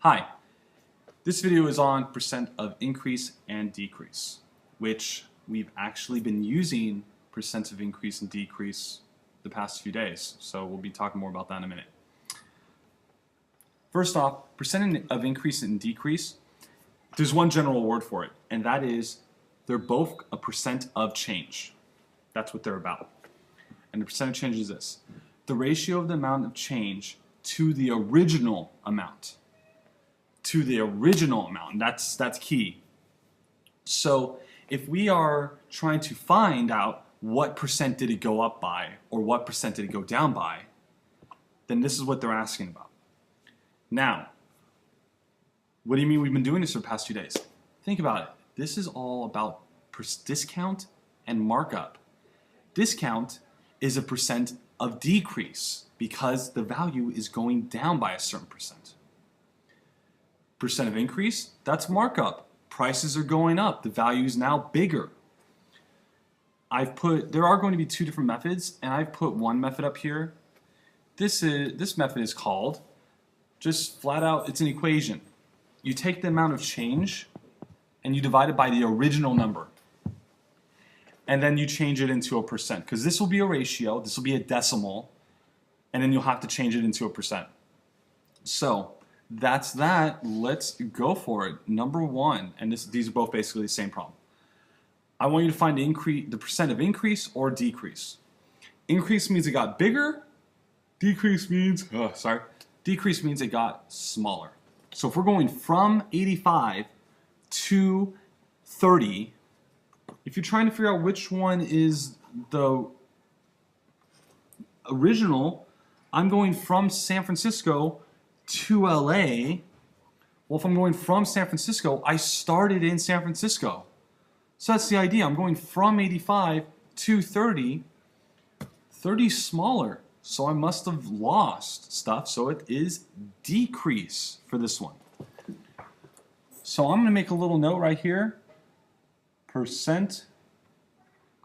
Hi, this video is on percent of increase and decrease, which we've actually been using percent of increase and decrease the past few days, so we'll be talking more about that in a minute. First off, percent of increase and decrease, there's one general word for it, and that is they're both a percent of change. That's what they're about. And the percent of change is this: the ratio of the amount of change to the original amount. To the original amount, and that's key. So if we are trying to find out what percent did it go up by or what percent did it go down by, then this is what they're asking about. Now, what do you mean we've been doing this for the past 2 days? Think about it. This is all about discount and markup. Discount is a percent of decrease because the value is going down by a certain percent. Percent of increase, that's markup. Prices are going up. The value is now bigger. There are going to be two different methods, and I've put one method up here. This method is called, just flat out, it's an equation. You take the amount of change and you divide it by the original number. And then you change it into a percent, because this will be a ratio, this will be a decimal, and then you'll have to change it into a percent. So that's that. Let's go for it. Number one, and these are both basically the same problem. I want you to find the percent of increase or decrease. Increase means it got bigger. Decrease means it got smaller. So if we're going from 85 to 30, if you're trying to figure out which one is the original, I'm going from San Francisco to LA. Well, if I'm going from San Francisco, I started in San Francisco. So that's the idea. I'm going from 85 to 30. 30 is smaller, so I must have lost stuff, so it is decrease for this one. So I'm going to make a little note right here. Percent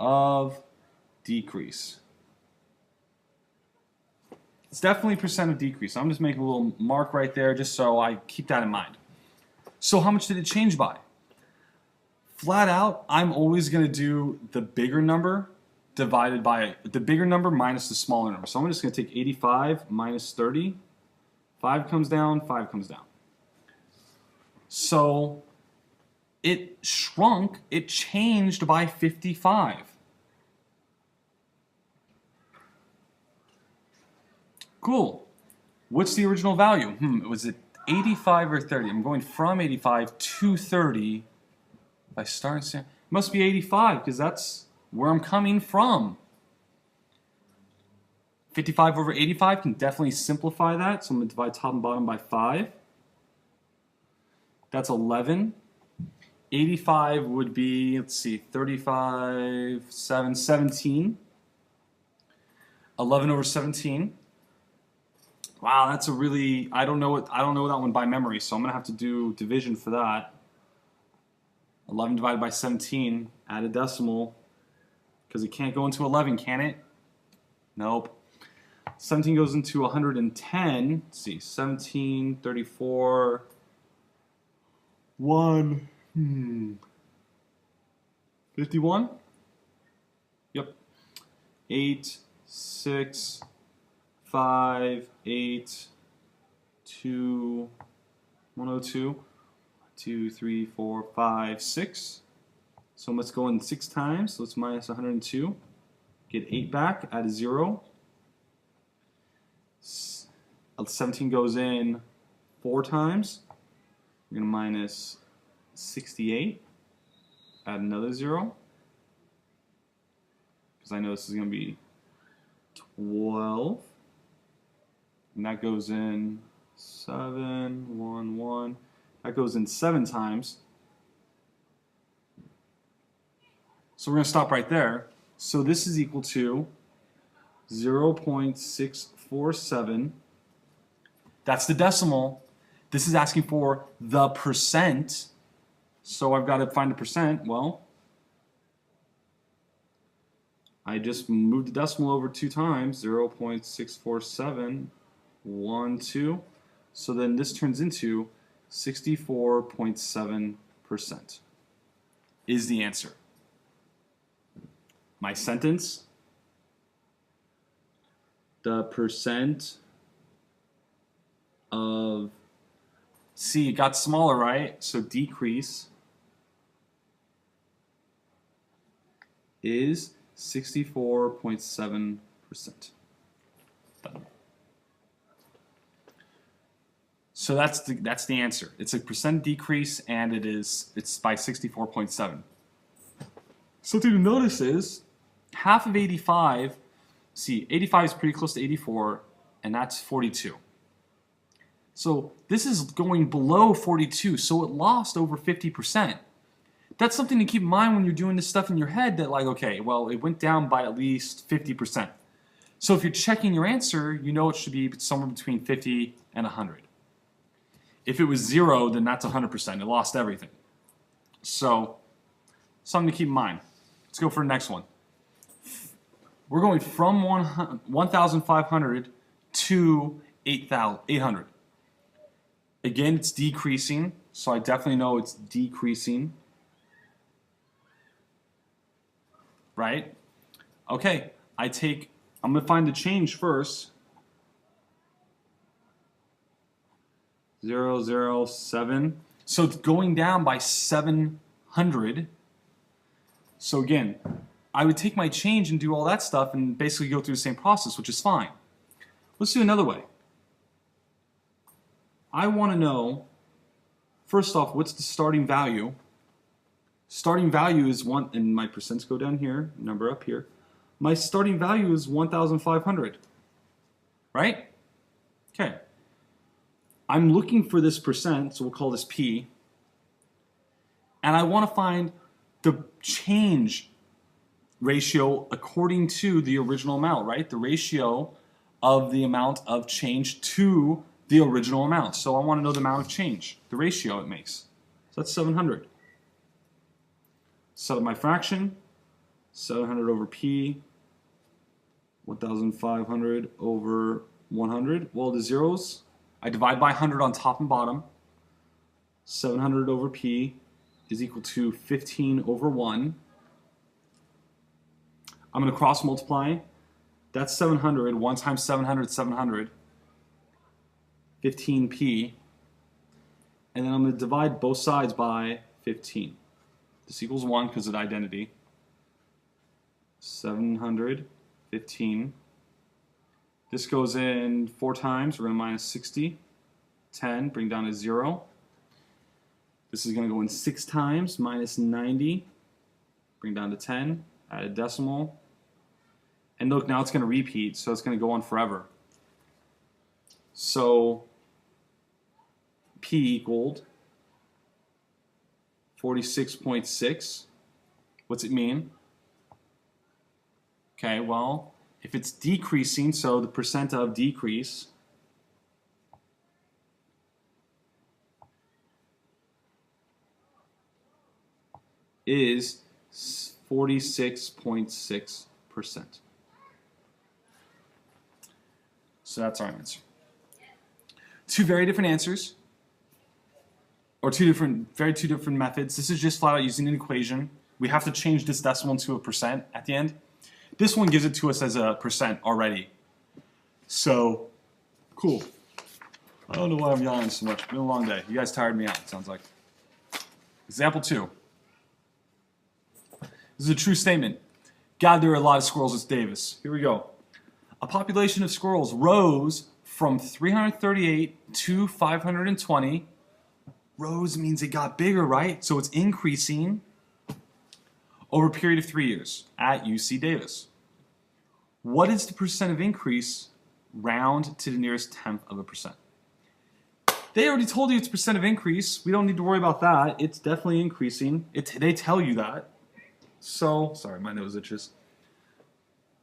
of decrease. It's definitely percent of decrease. I'm just making a little mark right there just so I keep that in mind. So how much did it change by? Flat out, I'm always going to do the bigger number divided by the bigger number minus the smaller number. So I'm just going to take 85 minus 30. 5 comes down, 5 comes down. So it shrunk, it changed by 55. Cool. What's the original value? Was it 85 or 30? I'm going from 85 to 30. If I start, it must be 85 because that's where I'm coming from. 55 over 85 can definitely simplify that. So I'm going to divide top and bottom by 5. That's 11. 85 would be, let's see, 35, 7, 17. 11 over 17. Wow, that's a really, I don't know that one by memory, so I'm going to have to do division for that. 11 divided by 17, add a decimal, because it can't go into 11, can it? Nope. 17 goes into 110. Let's see, 17, 34, 1, 51? Yep. 8, 6, 5, 8, 2, 102, 2, 3, 4, 5, 6. So let's go in 6 times. So let's minus 102. Get 8 back, add a 0. 17 goes in 4 times. We're going to minus 68. Add another 0. Because I know this is going to be 12. And that goes in 7, 1, 1. That goes in 7 times. So we're going to stop right there. So this is equal to 0.647. That's the decimal. This is asking for the percent. So I've got to find the percent. Well, I just moved the decimal over 2 times. 0.647. 1, 2. So then this turns into 64.7% is the answer. My sentence, the percent of, see, it got smaller, right? So decrease is 64.7%. Done. So that's the answer. It's a percent decrease, and it's by 64.7. Something to notice is half of 85. See, 85 is pretty close to 84, and that's 42. So this is going below 42, so it lost over 50%. That's something to keep in mind when you're doing this stuff in your head, that like, okay, well, it went down by at least 50%. So if you're checking your answer, you know it should be somewhere between 50 and 100. If it was 0, then that's 100%. It lost everything. So something to keep in mind. Let's go for the next one. We're going from 1,500 to 800. Again, it's decreasing, so I definitely know it's decreasing. Right? Okay, I'm going to find the change first. 007. So it's going down by 700. So again, I would take my change and do all that stuff and basically go through the same process, which is fine. Let's do another way. I want to know, first off, what's the starting value? Starting value is one, and my percents go down here, number up here. My starting value is 1,500, right? Okay. I'm looking for this percent, so we'll call this P, and I want to find the change ratio according to the original amount, right? The ratio of the amount of change to the original amount. So I want to know the amount of change, the ratio it makes. So that's 700. Set up my fraction, 700 over P, 1,500 over 100. Well, the zeros, I divide by 100 on top and bottom. 700 over P is equal to 15 over 1. I'm going to cross multiply. That's 700. 1 times 700 is 700. 15P. And then I'm going to divide both sides by 15. This equals 1 because of identity. 715. This goes in 4 times. We're going to minus 60. 10, bring down to 0. This is going to go in 6 times. Minus 90. Bring down to 10. Add a decimal. And look, now it's going to repeat, so it's going to go on forever. So P equaled 46.6. What's it mean? Okay, well, if it's decreasing, so the percent of decrease is 46.6%. So that's our answer. Two very different answers, or two different methods. This is just flat out using an equation. We have to change this decimal into a percent at the end. This one gives it to us as a percent already. So, cool. I don't know why I'm yawning so much. It's been a long day. You guys tired me out, it sounds like. Example 2. This is a true statement. God, there are a lot of squirrels at Davis. Here we go. A population of squirrels rose from 338 to 520. Rose means it got bigger, right? So it's increasing over a period of 3 years at UC Davis. What is the percent of increase round to the nearest tenth of a percent? They already told you it's percent of increase. We don't need to worry about that. It's definitely increasing. They tell you that. So, sorry, my nose itches.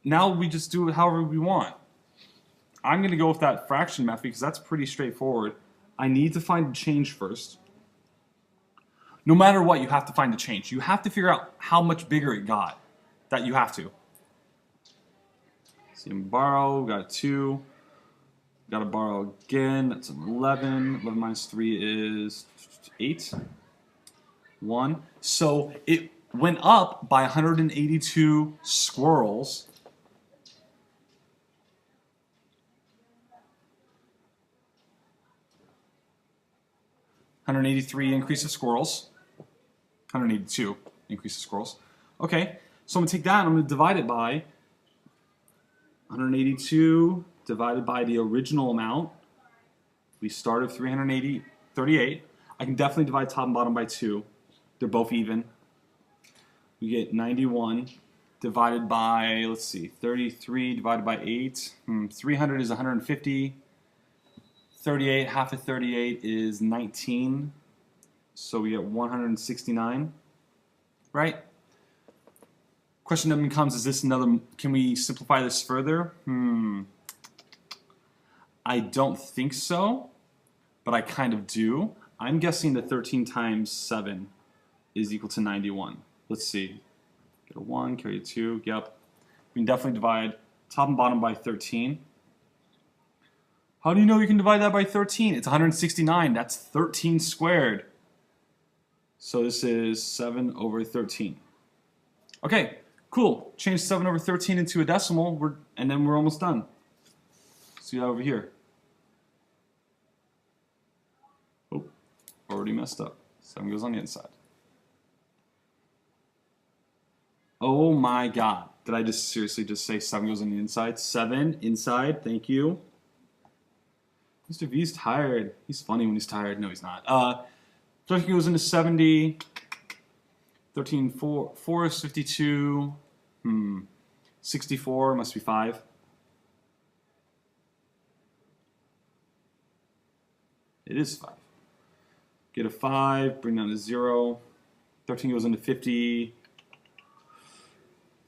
Now we just do it however we want. I'm going to go with that fraction method because that's pretty straightforward. I need to find the change first. No matter what, you have to find the change. You have to figure out how much bigger it got. That you have to. See, borrow, got 2. Got to borrow again. That's an 11. 11 minus 3 is 8. 1. So it went up by 182 squirrels. $183 increase of squirrels. 182 increase of squirrels. Okay, so I'm going to take that and I'm going to divide it by 182 divided by the original amount. We started 38. I can definitely divide top and bottom by 2. They're both even. We get 91 divided by, let's see, 33 divided by 8. 300 is 150. 38, half of 38 is 19. So we get 169, right? Question then becomes, is this another, can we simplify this further? I don't think so, but I kind of do. I'm guessing that 13 times 7 is equal to 91. Let's see. Get a 1, carry a 2, yep. We can definitely divide top and bottom by 13. How do you know you can divide that by 13? It's 169. That's 13 squared. So this is 7 over 13. Okay, cool. Change 7 over 13 into a decimal, and then we're almost done. See that over here. Oh, already messed up. 7 goes on the inside. Oh my God. Did I just seriously just say 7 goes on the inside? 7 inside, thank you. Mr. V's tired. He's funny when he's tired. No, he's not. 13 goes into 70. 13, 4 is 52. 64 must be 5. It is 5. Get a 5, bring down to 0. 13 goes into 50.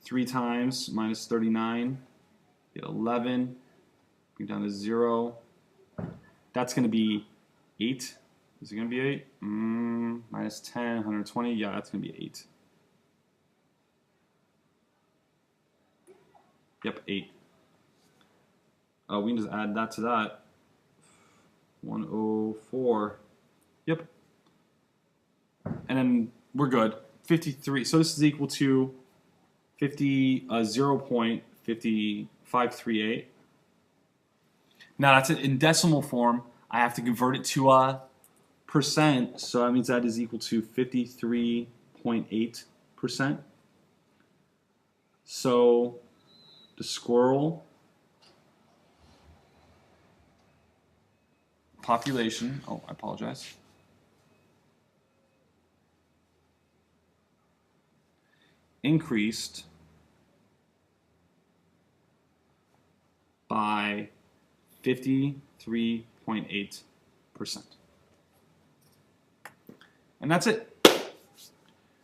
3 times, minus 39. Get 11. Bring down to 0. That's going to be 8. Is it going to be 8? Minus 10, 120. Yeah, that's going to be 8. Yep, 8. We can just add that to that. 104. Yep. And then we're good. 53. So this is equal to 0.5538. Now that's it in decimal form. I have to convert it to a percent, so that means that is equal to 53.8%. So the squirrel population, oh, I apologize. Increased by 53.8%. And that's it.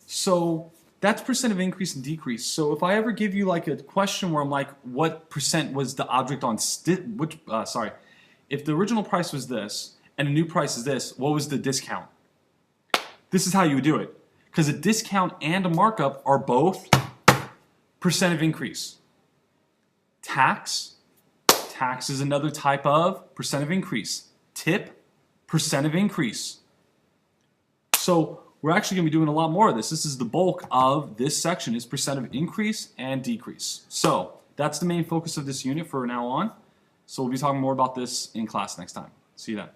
So that's percent of increase and decrease. So if I ever give you like a question where I'm like, what percent was the object on, if the original price was this and the new price is this, what was the discount? This is how you would do it. Because a discount and a markup are both percent of increase. Tax is another type of percent of increase. Tip, percent of increase. So we're actually going to be doing a lot more of this. This is the bulk of this section, is percent of increase and decrease. So that's the main focus of this unit for now on. So we'll be talking more about this in class next time. See you then.